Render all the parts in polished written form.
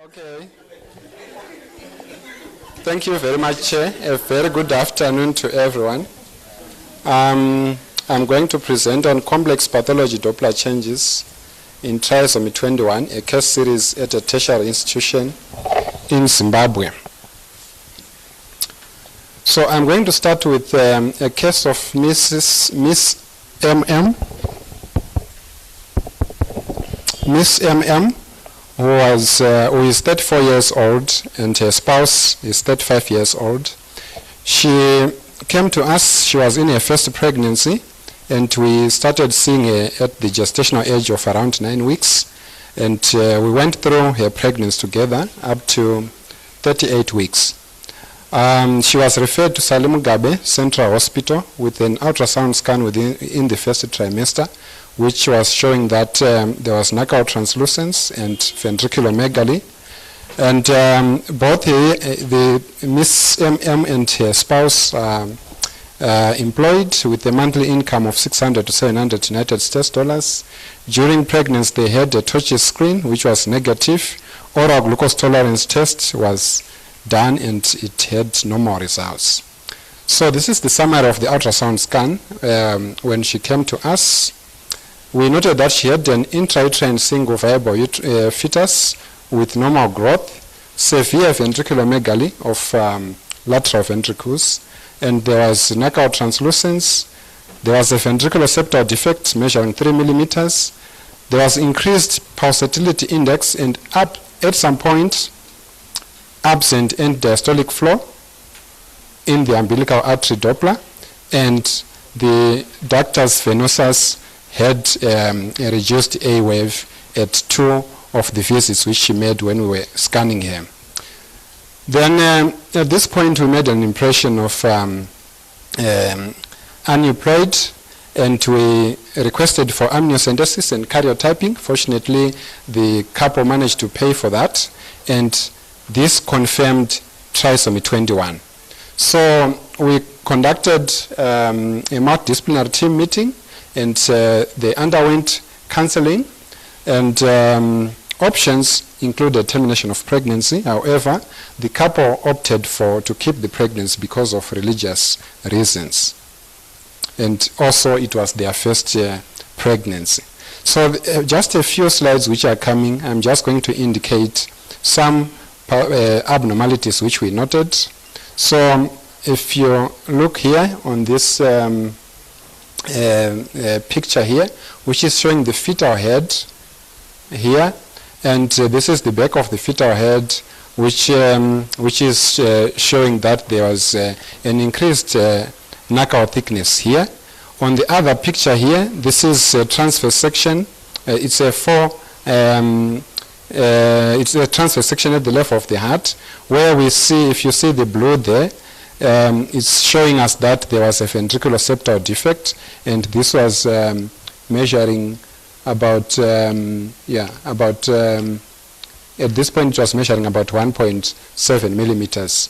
Okay. Thank you very much, Chair. A very good afternoon to everyone. I'm going to present on complex pathology-Doppler changes in trisomy 21, a case series at a tertiary institution in Zimbabwe. So I'm going to start with a case of Miss MM. Miss MM, who is 34 years old, and her spouse is 35 years old. She came to us, she was in her first pregnancy, and we started seeing her at the gestational age of around 9 weeks, and we went through her pregnancy together up to 38 weeks. She was referred to Salim Mugabe Central Hospital with an ultrasound scan in the first trimester, which was showing that there was knockout translucence and ventriculomegaly. And both the Miss MM and her spouse are employed with a monthly income of 600 to 700 United States dollars. During pregnancy, they had a TORCH screen, which was negative. Oral glucose tolerance test was done, and it had normal results. So this is the summary of the ultrasound scan. When she came to us, we noted that she had an intrauterine single viable fetus with normal growth, severe ventriculomegaly of lateral ventricles, and there was knockout translucence. There was a ventricular septal defect measuring 3 millimeters. There was increased pulsatility index, and at some point absent end diastolic flow in the umbilical artery Doppler, and the ductus venosus had a reduced A wave at 2 of the visits which she made when we were scanning her. Then at this point we made an impression of aneuploidy, and we requested for amniocentesis and karyotyping. Fortunately, the couple managed to pay for that, and this confirmed trisomy 21. So we conducted a multidisciplinary team meeting, and they underwent counseling, and options included termination of pregnancy. However, the couple opted to keep the pregnancy because of religious reasons. And also it was their first pregnancy. So just a few slides which are coming, I'm just going to indicate some abnormalities which we noted. So if you look here on this picture here, which is showing the fetal head here, and this is the back of the fetal head, which is showing that there was an increased knockout thickness here. On the other picture here, this is a transverse section. It's a transverse section at the left of the heart, where we see, if you see the blue there, it's showing us that there was a ventricular septal defect, and this was measuring about at this point it was measuring about 1.7 millimeters.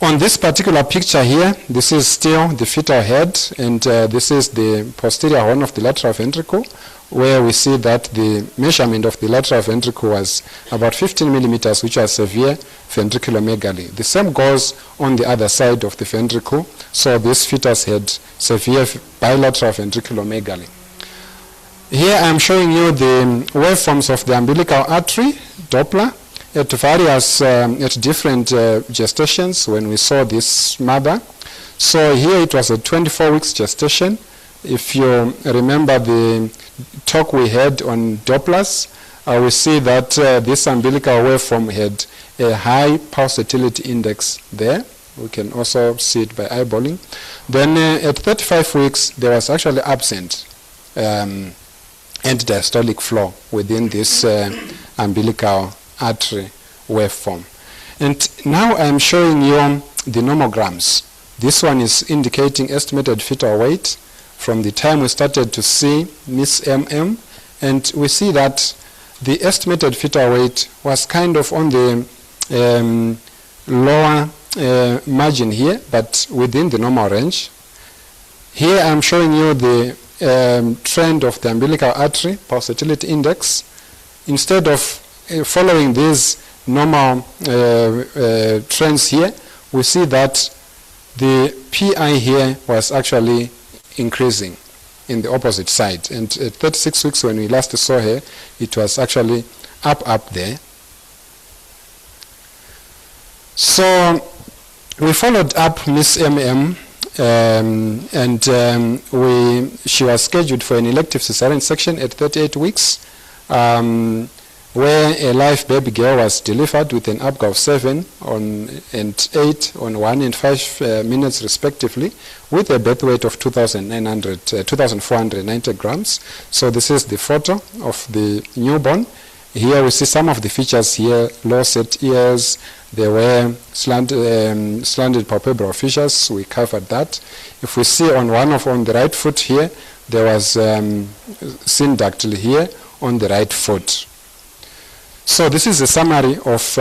On this particular picture here, this is still the fetal head, and this is the posterior horn of the lateral ventricle, where we see that the measurement of the lateral ventricle was about 15 millimeters, which was severe ventriculomegaly. The same goes on the other side of the ventricle, so this fetus had severe bilateral ventriculomegaly. Here I'm showing you the waveforms of the umbilical artery Doppler at various, at different gestations when we saw this mother. So here it was a 24 weeks gestation. If you remember the talk we had on Dopplers, we see that this umbilical waveform had a high pulsatility index there. We can also see it by eyeballing. Then at 35 weeks, there was actually absent end diastolic flow within this umbilical artery waveform. And now I'm showing you the nomograms. This one is indicating estimated fetal weight from the time we started to see Miss MM, and we see that the estimated fetal weight was kind of on the lower margin here, but within the normal range. Here I'm showing you the trend of the umbilical artery pulsatility index. Instead of following these normal trends here, we see that the PI here was actually increasing in the opposite side. And at 36 weeks when we last saw her, it was actually up there. So we followed up Miss MM, she was scheduled for an elective cesarean section at 38 weeks, where a live baby girl was delivered with an APGAR of 7 and 8 on 1 and 5 minutes respectively, with a birth weight of 2,490 grams. So this is the photo of the newborn. Here we see some of the features here: low set ears, there were slanted palpebral fissures, we covered that. If we see on the right foot here, there was syndactyl here on the right foot. So this is a summary of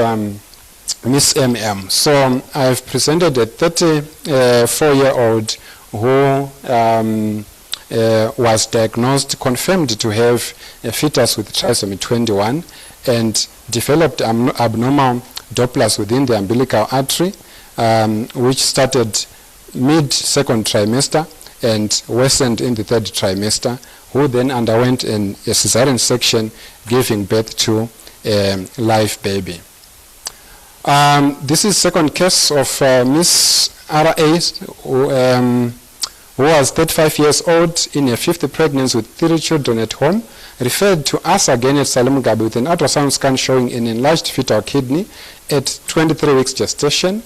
Miss MM. So I've presented a 34-year-old who was diagnosed, confirmed to have a fetus with trisomy 21, and developed abnormal Dopplers within the umbilical artery, which started mid-second trimester and worsened in the third trimester, who then underwent a cesarean section, giving birth to a live baby. This is second case of Miss R.A., who was 35 years old, in her 5th pregnancy with 3 children at home, referred to us again at Salem Gabi with an ultrasound scan showing an enlarged fetal kidney at 23 weeks gestation.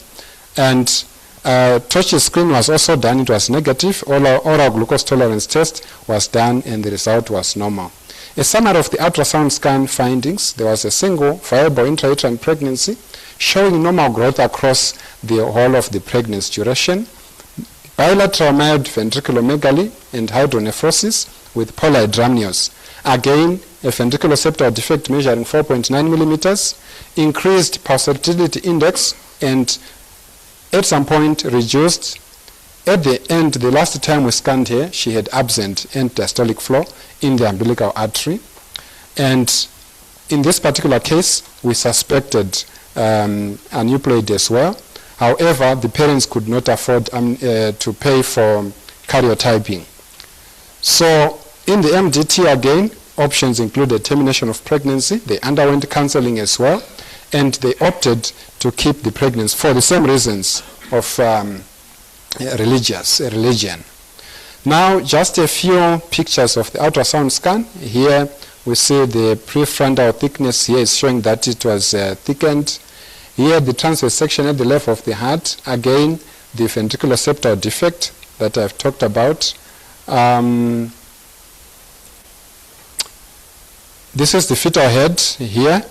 And Tosh's screen was also done. It was negative. Oral glucose tolerance test was done, and the result was normal. A summary of the ultrasound scan findings: there was a single viable intrauterine pregnancy showing normal growth across the whole of the pregnancy duration, bilateral mild ventriculomegaly and hydronephrosis with polyhydramnios. Again, a ventricular septal defect measuring 4.9 millimeters, increased pulsatility index, and at some point reduced. At the end, the last time we scanned her, she had absent end diastolic flow in the umbilical artery. And in this particular case, we suspected aneuploidy as well. However, the parents could not afford to pay for karyotyping. So in the MDT again, options included termination of pregnancy. They underwent counseling as well, and they opted to keep the pregnancy for the same reasons of religion. Now, just a few pictures of the ultrasound scan. Here we see the prefrontal thickness. Here is showing that it was thickened. Here the transverse section at the level of the heart. Again, the ventricular septal defect that I've talked about. This is the fetal head here,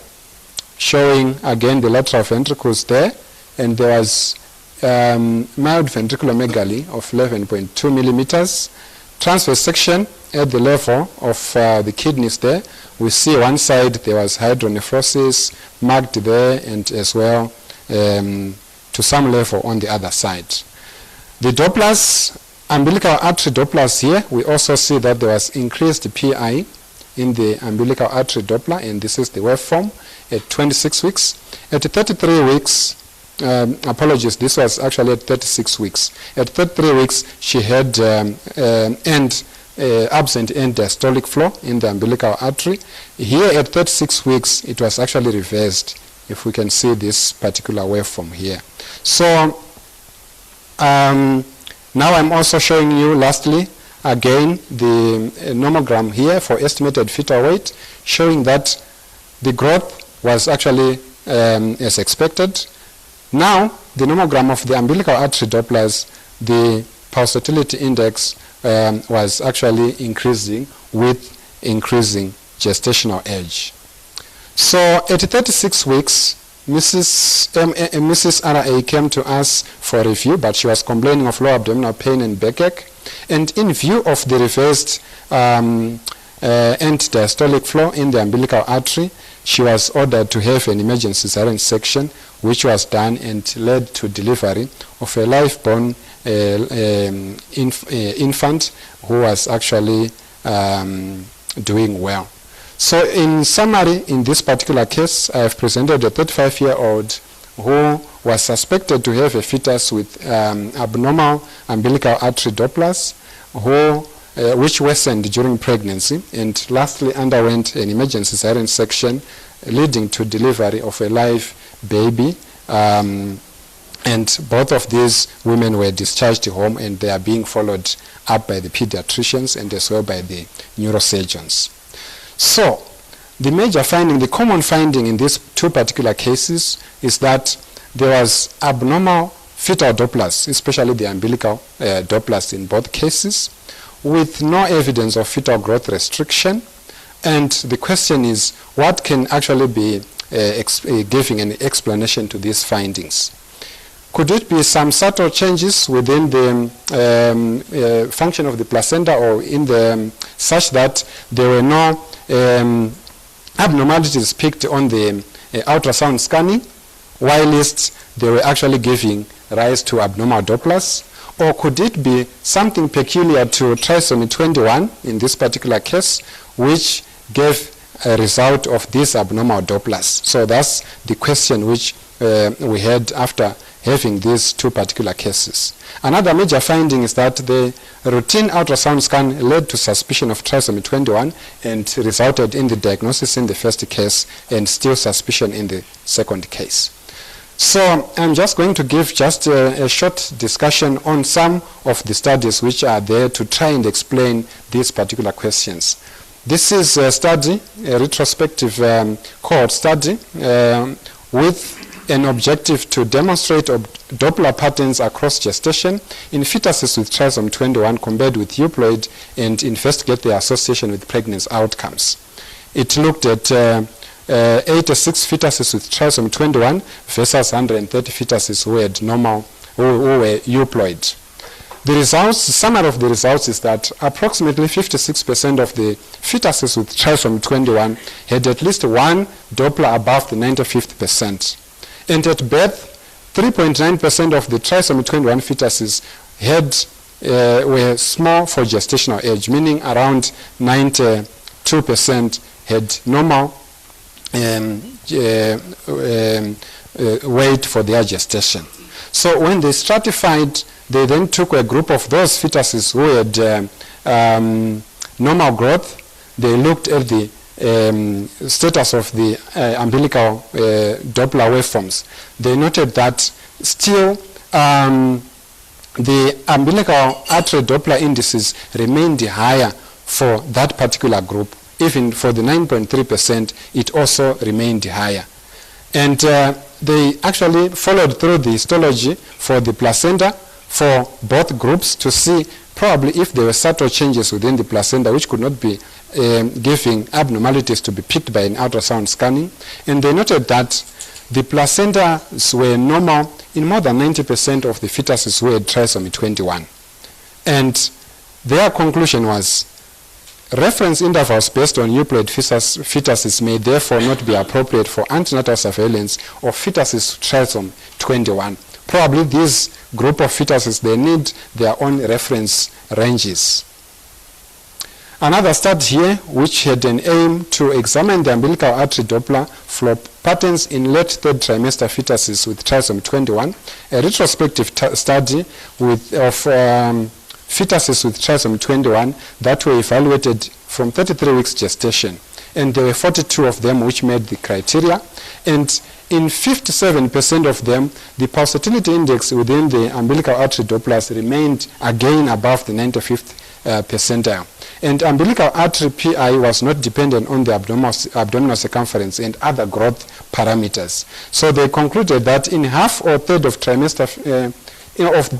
showing again the lateral ventricles there, and there was mild ventriculomegaly of 11.2 millimeters. Transverse section at the level of the kidneys there. We see one side there was hydronephrosis marked there, and as well to some level on the other side. The Dopplers, umbilical artery Dopplers here, we also see that there was increased PI in the umbilical artery Doppler, and this is the waveform at 26 weeks. At 33 weeks, apologies, this was actually at 36 weeks. At 33 weeks, she had absent end diastolic flow in the umbilical artery. Here at 36 weeks, it was actually reversed, if we can see this particular waveform here. So now I'm also showing you, lastly, again, the nomogram here for estimated fetal weight, showing that the growth was actually as expected. Now, the nomogram of the umbilical artery Dopplers, the pulsatility index was actually increasing with increasing gestational age. So at 36 weeks, Mrs. R.A. came to us for review, but she was complaining of low abdominal pain and backache. And in view of the reversed end diastolic flow in the umbilical artery, she was ordered to have an emergency cesarean section, which was done and led to delivery of a live-born infant who was actually doing well. So in summary, in this particular case, I have presented a 35-year-old who was suspected to have a fetus with abnormal umbilical artery Dopplers, which worsened during pregnancy, and lastly underwent an emergency cesarean section leading to delivery of a live baby. And both of these women were discharged home, and they are being followed up by the pediatricians and as well by the neurosurgeons. So the major finding, the common finding in these two particular cases is that there was abnormal fetal Dopplers, especially the umbilical Dopplers in both cases, with no evidence of fetal growth restriction. And the question is, what can actually be giving an explanation to these findings? Could it be some subtle changes within the function of the placenta, or in the such that there were no abnormalities picked on the ultrasound scanning, whilst they were actually giving rise to abnormal Dopplers? Or could it be something peculiar to trisomy 21 in this particular case, which gave a result of these abnormal Dopplers? So that's the question which we had after having these two particular cases. Another major finding is that the routine ultrasound scan led to suspicion of trisomy 21 and resulted in the diagnosis in the first case and still suspicion in the second case. So I'm just going to give just a short discussion on some of the studies which are there to try and explain these particular questions. This is a study, a retrospective cohort study with an objective to demonstrate Doppler patterns across gestation in fetuses with trisomy 21 compared with euploid, and investigate their association with pregnancy outcomes. It looked at 86 fetuses with trisomy 21 versus 130 fetuses who had who were euploid. The results, the summary of the results is that approximately 56% of the fetuses with trisomy 21 had at least one Doppler above the 95th percent. And at birth, 3.9% of the trisomy 21 fetuses were small for gestational age, meaning around 92% had normal weight for their gestation. So when they stratified, they then took a group of those fetuses who had normal growth. They looked at the status of the umbilical Doppler waveforms. They noted that still the umbilical artery Doppler indices remained higher for that particular group. Even for the 9.3%, it also remained higher. And they actually followed through the histology for the placenta for both groups to see probably if there were subtle changes within the placenta which could not be giving abnormalities to be picked by an ultrasound scanning. And they noted that the placentas were normal in more than 90% of the fetuses who had trisomy 21. And their conclusion was reference intervals based on euploid fetuses may therefore not be appropriate for antenatal surveillance of fetuses trisomy 21. Probably this group of fetuses, they need their own reference ranges. Another study here, which had an aim to examine the umbilical artery Doppler flow patterns in late third trimester fetuses with trisomy 21, a retrospective study of fetuses with trisomy 21 that were evaluated from 33 weeks gestation. And there were 42 of them which met the criteria. And in 57% of them, the pulsatility index within the umbilical artery Dopplers remained again above the 95th percentile. And umbilical artery PI was not dependent on the abdominal circumference and other growth parameters. So they concluded that in half or third of the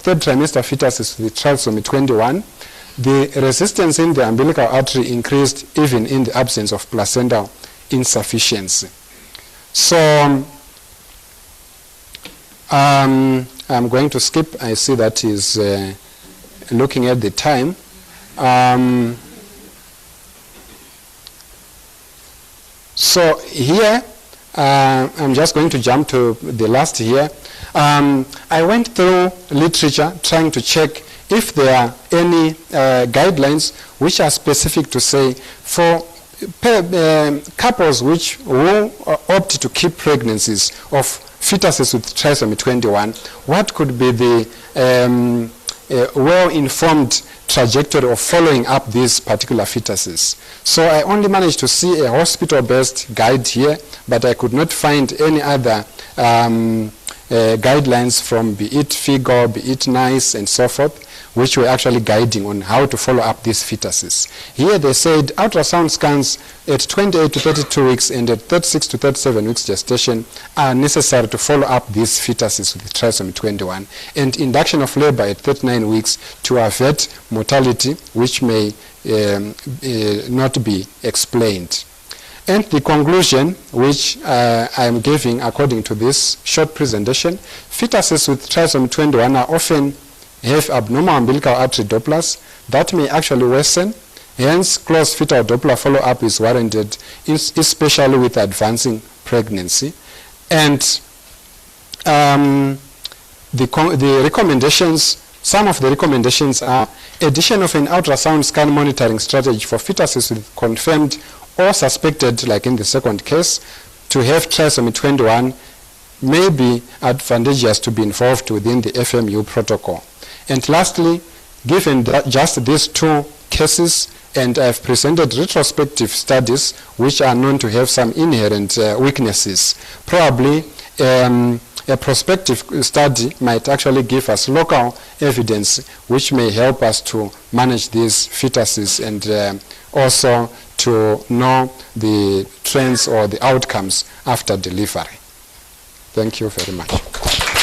third trimester fetuses with trisomy 21, the resistance in the umbilical artery increased even in the absence of placental insufficiency. So I'm going to skip. I see that he's looking at the time. So here, I'm just going to jump to the last here. I went through literature trying to check if there are any guidelines which are specific to say for couples who opt to keep pregnancies of fetuses with trisomy 21, what could be the well-informed trajectory of following up these particular fetuses? So I only managed to see a hospital-based guide here, but I could not find any other guidelines from be it FIGO, be it NICE, and so forth, which were actually guiding on how to follow up these fetuses. Here they said ultrasound scans at 28 to 32 weeks and at 36 to 37 weeks gestation are necessary to follow up these fetuses with trisomy 21, and induction of labor at 39 weeks to avert mortality, which may not be explained. And the conclusion, which I am giving according to this short presentation, fetuses with trisomy 21 are often have abnormal umbilical artery Dopplers that may actually worsen. Hence, close fetal Doppler follow-up is warranted, especially with advancing pregnancy. And the recommendations, some of the recommendations are addition of an ultrasound scan monitoring strategy for fetuses with confirmed or suspected, like in the second case, to have trisomy 21 may be advantageous to be involved within the FMU protocol. And lastly, given just these two cases, and I've presented retrospective studies which are known to have some inherent weaknesses, probably a prospective study might actually give us local evidence which may help us to manage these fetuses and also to know the trends or the outcomes after delivery. Thank you very much.